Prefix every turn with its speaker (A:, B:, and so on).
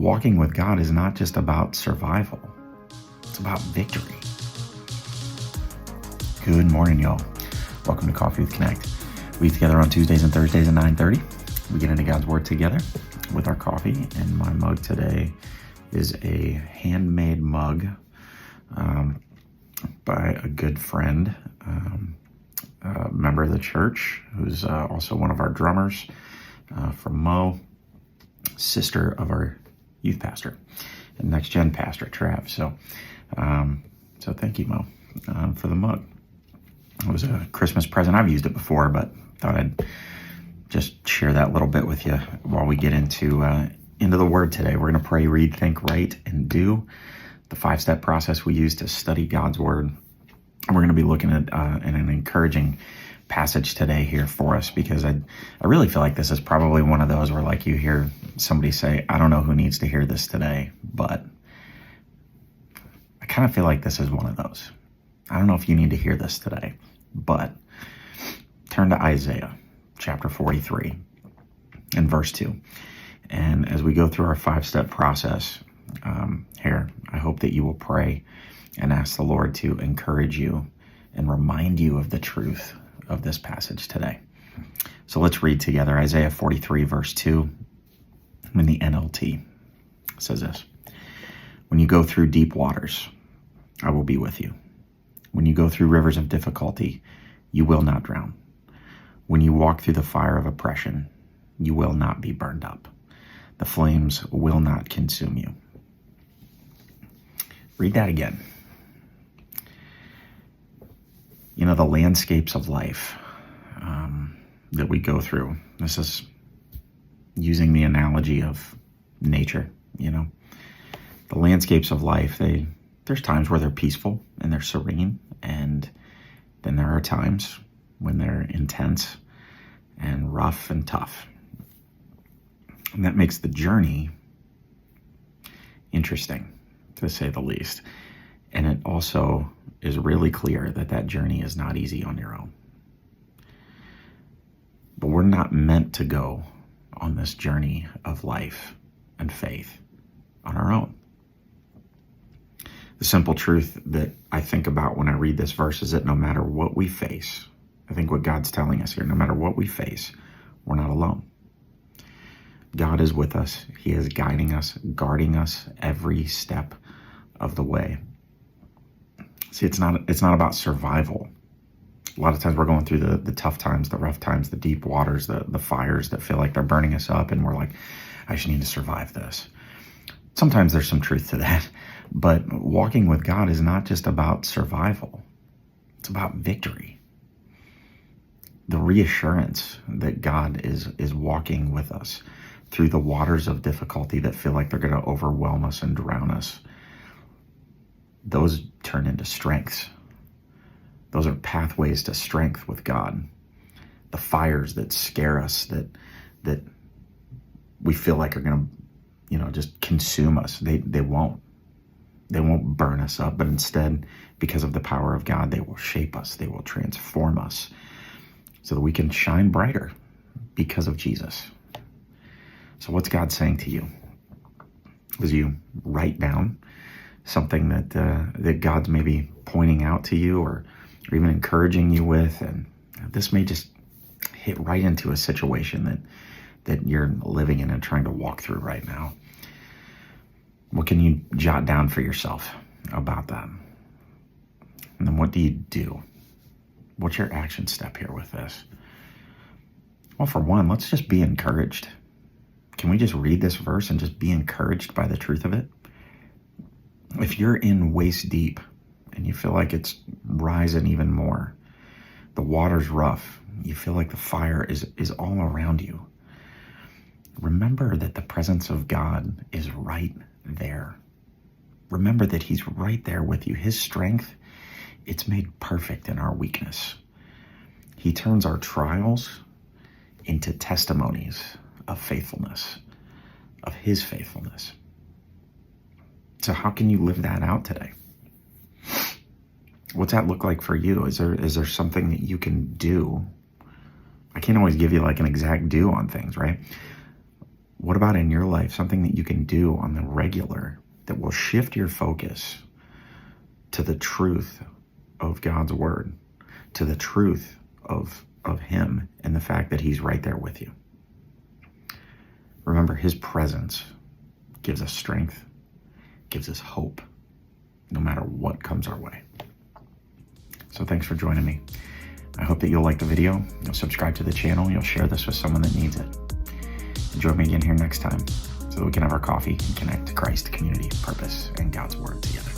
A: walking with God is not just about survival. It's about victory. Good morning, y'all. Welcome to Coffee with Connect. We eat together on Tuesdays and Thursdays at 9:30. We get into God's Word together with our coffee. And my mug today is a handmade mug by a good friend, a member of the church, who's also one of our drummers, from Mo, sister of our youth pastor and next gen pastor, Trav. So thank you, Mo, for the mug. It was a Christmas present. I've used it before, but thought I'd just share that little bit with you while we get into the Word today. We're going to pray, read, think, write, and do. The 5-step process we use to study God's Word. And we're going to be looking at an encouraging passage today here for us, because I really feel like this is probably one of those where, like, you hear somebody say, I don't know who needs to hear this today, but I kind of feel like this is one of those. I don't know if you need to hear this today, but turn to Isaiah chapter 43 and verse 2. And as we go through our 5-step process here, I hope that you will pray and ask the Lord to encourage you and remind you of the truth of this passage today. So let's read together Isaiah 43 verse 2 in the NLT. It says this: when you go through deep waters, I will be with you. When you go through rivers of difficulty, you will not drown. When you walk through the fire of oppression, you will not be burned up. The flames will not consume you. Read that again. You know, the landscapes of life that we go through. This is using the analogy of nature, you know. The landscapes of life, there's times where they're peaceful and they're serene, and then there are times when they're intense and rough and tough. And that makes the journey interesting, to say the least. And it also is really clear that journey is not easy on your own. But we're not meant to go on this journey of life and faith on our own. The simple truth that I think about when I read this verse is that no matter what we face, I think what God's telling us here, no matter what we face, we're not alone. God is with us. He is guiding us, guarding us every step of the way. See, it's not about survival. A lot of times we're going through the tough times, the rough times, the deep waters, the fires that feel like they're burning us up, and we're like, I just need to survive this. Sometimes there's some truth to that, but walking with God is not just about survival. It's about victory. The reassurance that God is walking with us through the waters of difficulty that feel like they're going to overwhelm us and drown us. Those turn into strengths. Those are pathways to strength with God. The fires that scare us, that we feel like are going to, just consume us. They won't. They won't burn us up, but instead, because of the power of God, they will shape us. They will transform us so that we can shine brighter because of Jesus. So what's God saying to you? As you write down something that God's maybe pointing out to you or even encouraging you with, and this may just hit right into a situation that you're living in and trying to walk through right now. What can you jot down for yourself about that? And then what do you do? What's your action step here with this? Well, for one, let's just be encouraged. Can we just read this verse and just be encouraged by the truth of it? If you're in waist deep and you feel like it's rising even more, the water's rough, you feel like the fire is all around you, remember that the presence of God is right there. Remember that He's right there with you. His strength, it's made perfect in our weakness. He turns our trials into testimonies of faithfulness, of His faithfulness. So how can you live that out today? What's that look like for you? Is there something that you can do? I can't always give you like an exact do on things, right? What about in your life, something that you can do on the regular that will shift your focus to the truth of God's word, to the truth of him and the fact that he's right there with you? Remember, his presence gives us strength, gives us hope, no matter what comes our way. So thanks for joining me. I hope that you'll like the video, you'll subscribe to the channel, you'll share this with someone that needs it. Join me again here next time so that we can have our coffee and connect to Christ, community, purpose, and God's word together.